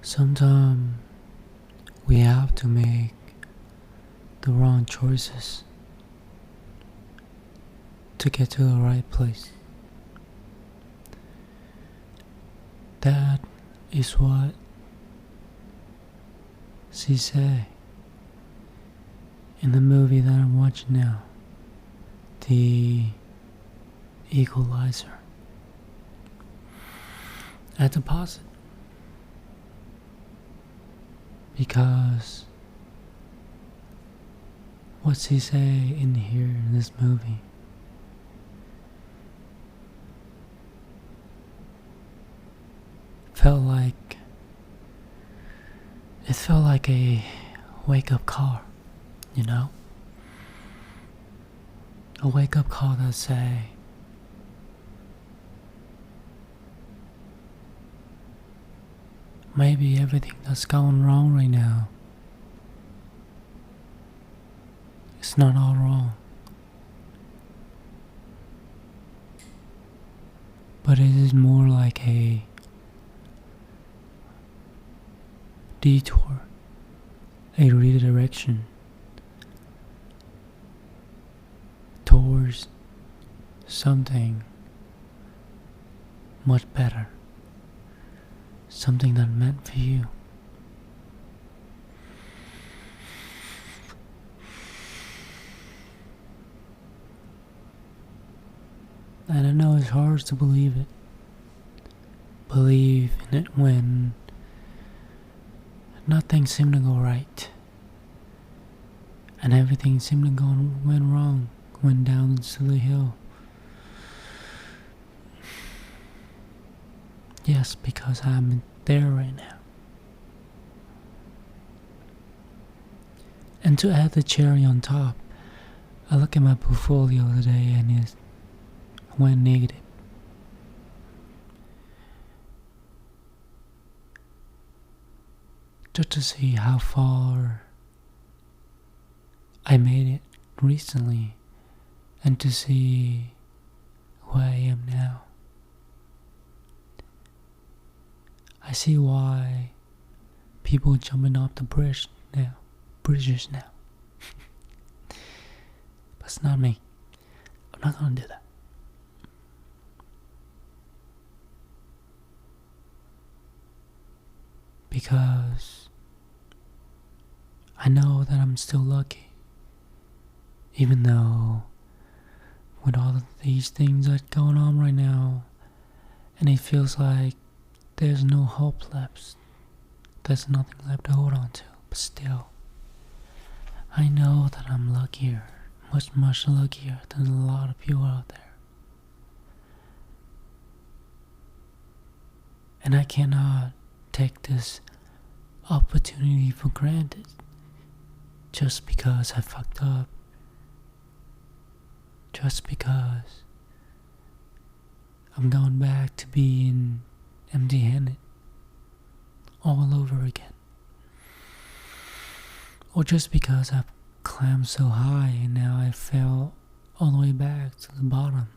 Sometimes we have to make the wrong choices to get to the right place. That is what she said in the movie that I'm watching now, The Equalizer. At the pause because what she say in here in this movie felt like a wake-up call, you know? A wake-up call that say, maybe everything that's going wrong right now is not all wrong, but it is more like a detour, a redirection towards something much better, something that meant for you. And I know it's hard to believe it. Believe in it when nothing seemed to go right. And everything seemed to went wrong, went down to the hill. Yes, because I'm there right now. And to add the cherry on top, I look at my portfolio today and it went negative. Just to see how far I made it recently and to see where I am now. I see why people jumping off the bridges now. But it's not me. I'm not gonna do that. Because I know that I'm still lucky. Even though with all of these things that's going on right now, and it feels like there's no hope left. There's nothing left to hold on to. But still, I know that I'm luckier, much, much luckier than a lot of people out there. And I cannot take this opportunity for granted just because I fucked up. Just because I'm going back to being empty-handed all over again. Or just because I've climbed so high and now I fell all the way back to the bottom.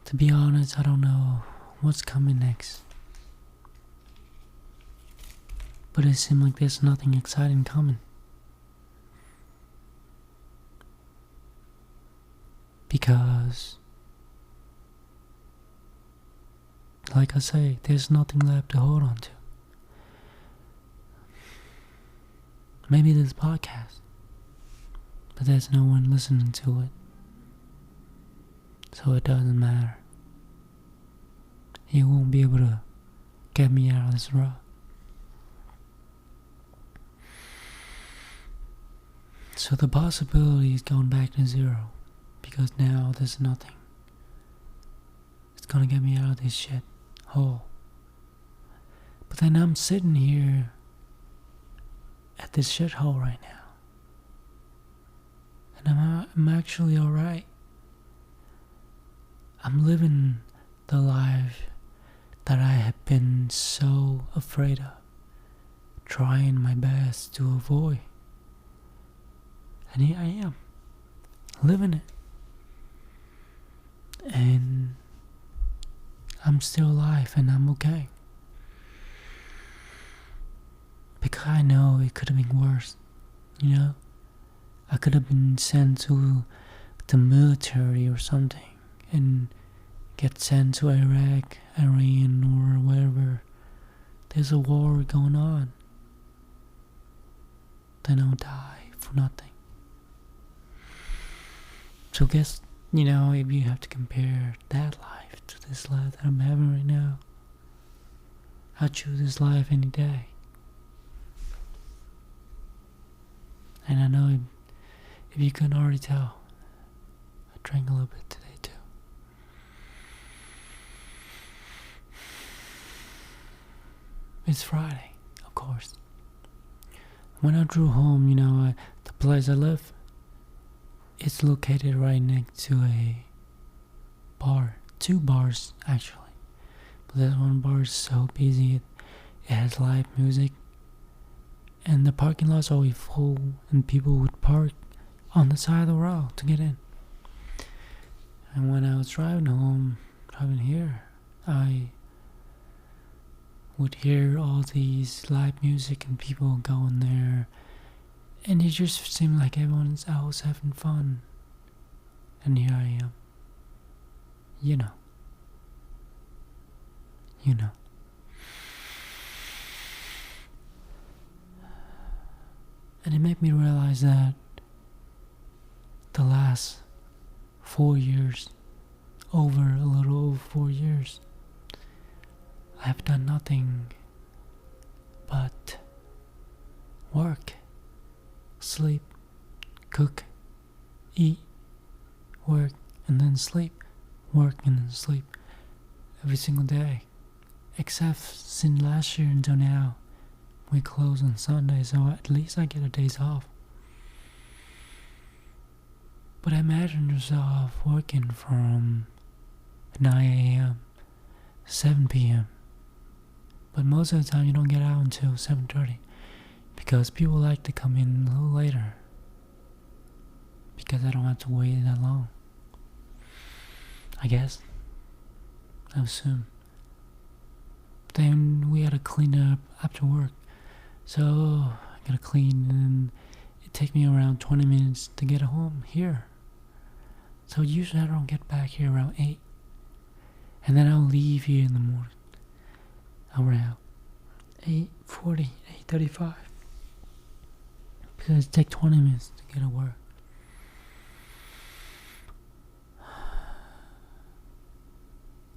To be honest, I don't know what's coming next. But it seems like there's nothing exciting coming. Because, like I say, there's nothing left to hold on to. Maybe this podcast, but there's no one listening to it. So it doesn't matter. You won't be able to get me out of this rut. So the possibility is going back to zero. Because now there's nothing. It's gonna get me out of this shit hole. But then I'm sitting here at this shithole right now. And I'm actually alright. I'm living the life that I have been so afraid of, trying my best to avoid. And here I am, living it. And I'm still alive and I'm okay. Because I know it could have been worse, you know? I could have been sent to the military or something and get sent to Iraq, Iran, or wherever there's a war going on. Then I'll die for nothing. So guess, if you have to compare that life to this life that I'm having right now, I'll choose this life any day. And I know if you couldn't already tell, I drank a little bit today too. It's Friday, of course. When I drove home, the place I live, it's located right next to a bar. 2 bars, actually. But this one bar is so busy, it has live music. And the parking lot's always full, and people would park on the side of the road to get in. And when I was driving here, I would hear all these live music and people going there, and it just seemed like everyone's else having fun. And here I am. You know. And it made me realize that the last 4 years, a little over 4 years, I have done nothing but work, sleep, cook, eat, work, and then sleep, work, and then sleep every single day. Except since last year until now, we close on Sunday, so at least I get a days off. But imagine yourself working from 9 a.m., 7 p.m. But most of the time you don't get out until 7:30 because people like to come in a little later because I don't have to wait that long. I guess. I assume. Then we had to clean up after work. So I gotta clean, and it takes me around 20 minutes to get home here. So usually I don't get back here around 8. And then I'll leave here in the morning around 8:40, 8:35. Because it takes 20 minutes to get to work.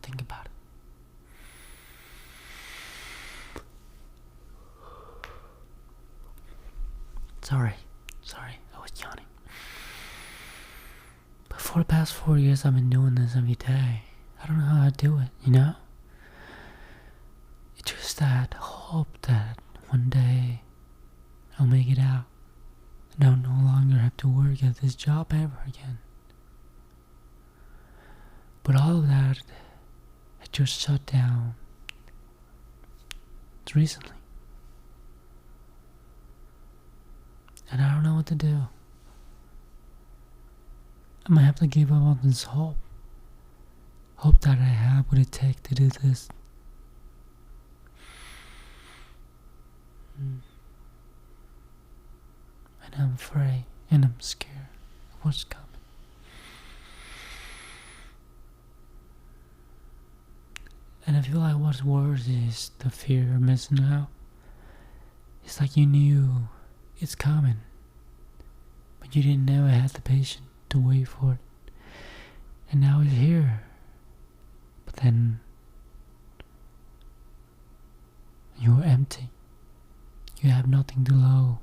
Think about it. Sorry, I was yawning. But for the past 4 years, I've been doing this every day. I don't know how I do it, It's just that hope that one day I'll make it out and I'll no longer have to work at this job ever again. But all of that, it just shut down recently. And I don't know what to do. I might have to give up on this hope. Hope that I have what it takes to do this. And I'm afraid and I'm scared of what's coming. And I feel like what's worse is the fear of missing out. It's like you knew it's coming, but you didn't never have the patience to wait for it. And now it's here. But then you're empty. You have nothing to load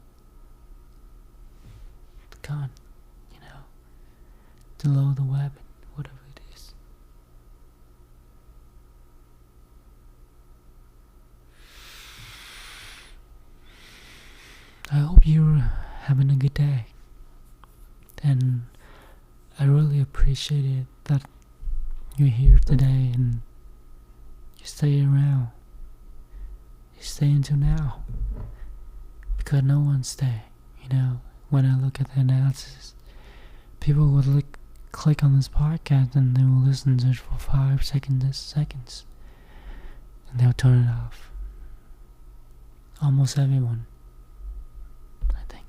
the gun, to load the weapon, whatever it is. I hope you're having a good day. And I really appreciate it that you're here today and you stay around. You stay until now. Because no one stay, When I look at the analysis, people would click on this podcast and they will listen to it for 5 seconds, and they'll turn it off. Almost everyone, I think.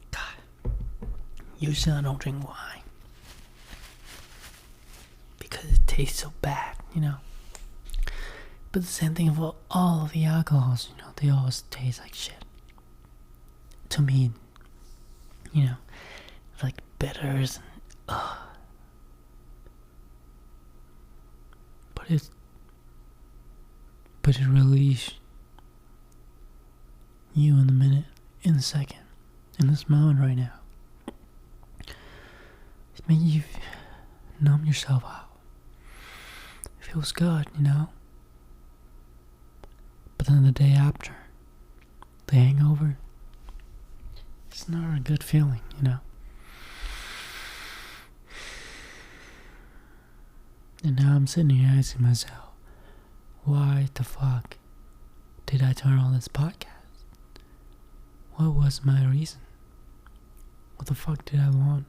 God, usually I don't drink wine because it tastes so bad, But the same thing for all of the alcohols, they always taste like shit. To me, like bitters and but it relieves you in the minute, in the second, in this moment right now. It makes you numb yourself out. It feels good, But then the day after, the hangover, it's not a good feeling, And now I'm sitting here asking myself, why the fuck did I turn on this podcast? What was my reason? What the fuck did I want?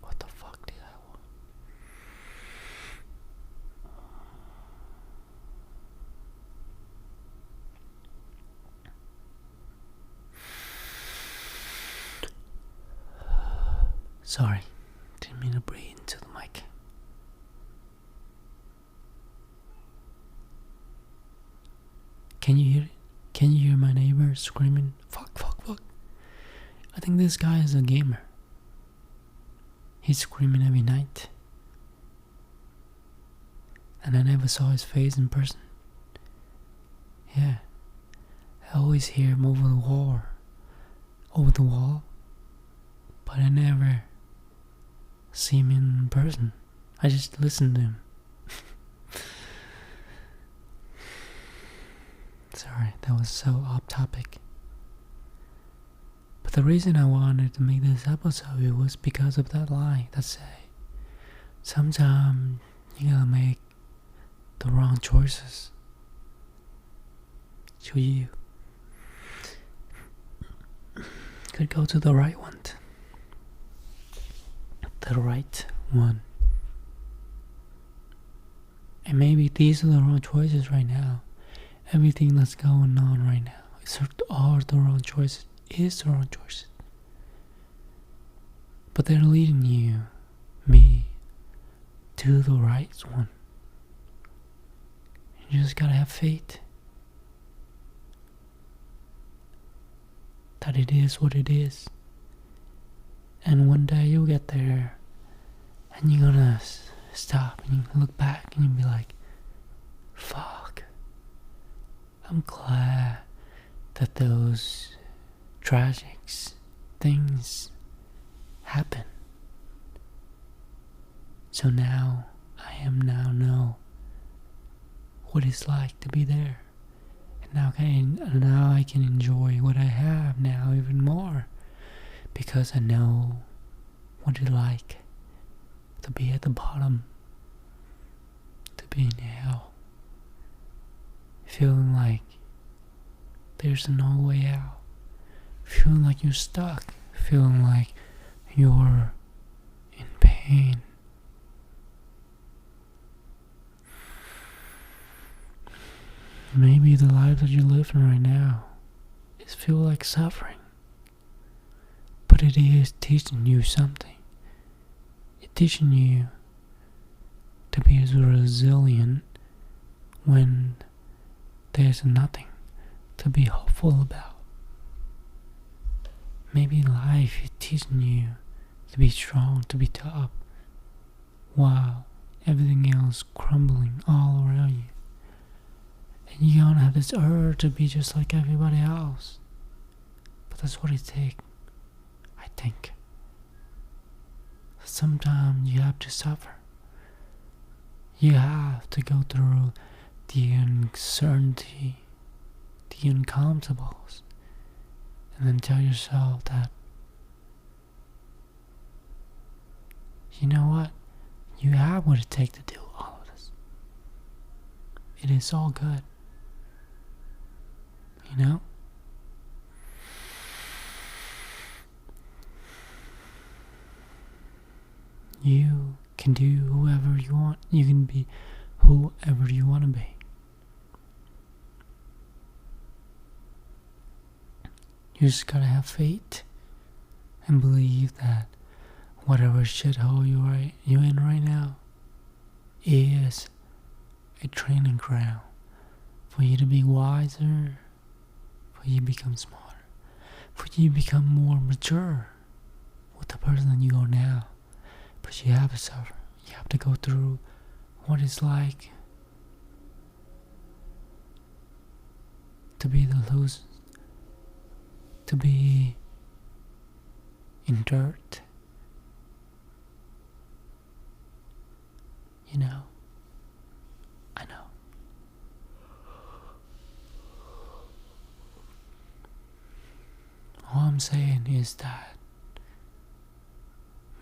What the fuck did I want? Sorry, didn't mean to breathe into the mic. Can you hear it? Can you hear my neighbor screaming, fuck? I think this guy is a gamer. He's screaming every night. And I never saw his face in person. Yeah. I always hear him over the wall. But I never see him in person. I just listen to him. Sorry, that was so off topic. But the reason I wanted to make this episode was because of that line that say, sometimes you gotta make the wrong choices. So you could go to the right one. The right one. And maybe these are the wrong choices right now. Everything that's going on right now are the wrong choices. Is the wrong choices. But they're leading me, to the right one. You just gotta have faith that it is what it is. And one day you'll get there and you're gonna stop and you look back and you'll be like, fuck, I'm glad that those tragic things happen. So now I know what it's like to be there. And now I can enjoy what I have now even more. Because I know what it's like to be at the bottom, to be in hell, feeling like there's no way out, feeling like you're stuck, feeling like you're in pain. Maybe the life that you're living right now is feel like suffering. But it is teaching you something. It's teaching you to be as resilient when there's nothing to be hopeful about. Maybe life is teaching you to be strong, to be tough, while everything else crumbling all around you. And you don't have this urge to be just like everybody else. But that's what it takes. I think sometimes you have to suffer. You have to go through the uncertainty, the uncomfortables, and then tell yourself that, you know what, you have what it takes to do all of this. it is all good. You know? You can do whoever you want. You can be whoever you want to be. You just gotta have faith and believe that whatever shithole you're in right now is a training ground for you to be wiser, for you to become smarter, for you to become more mature with the person that you are now. But you have to suffer. You have to go through what it's like to be the loser, to be in dirt. You know, I know. All I'm saying is that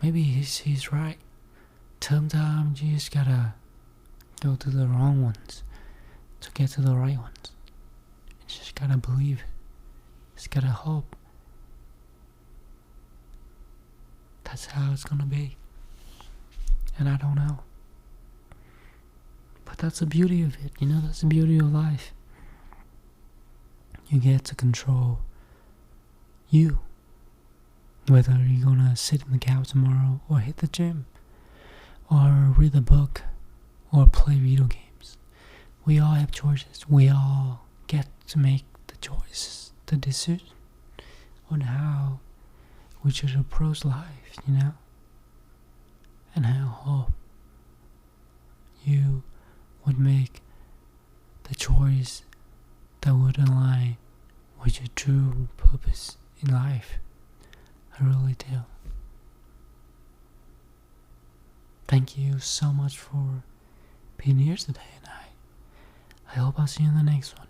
maybe he's right. Sometimes you just gotta go to the wrong ones to get to the right ones. You just gotta believe it. Just gotta hope. That's how it's gonna be. And I don't know. But that's the beauty of it, that's the beauty of life. You get to control you. Whether you're gonna sit on the couch tomorrow, or hit the gym, or read a book, or play video games. We all have choices. We all get to make the choices, the decision on how we should approach life, And I hope you would make the choice that would align with your true purpose in life. I really do. Thank you so much for being here today, and I hope I'll see you in the next one.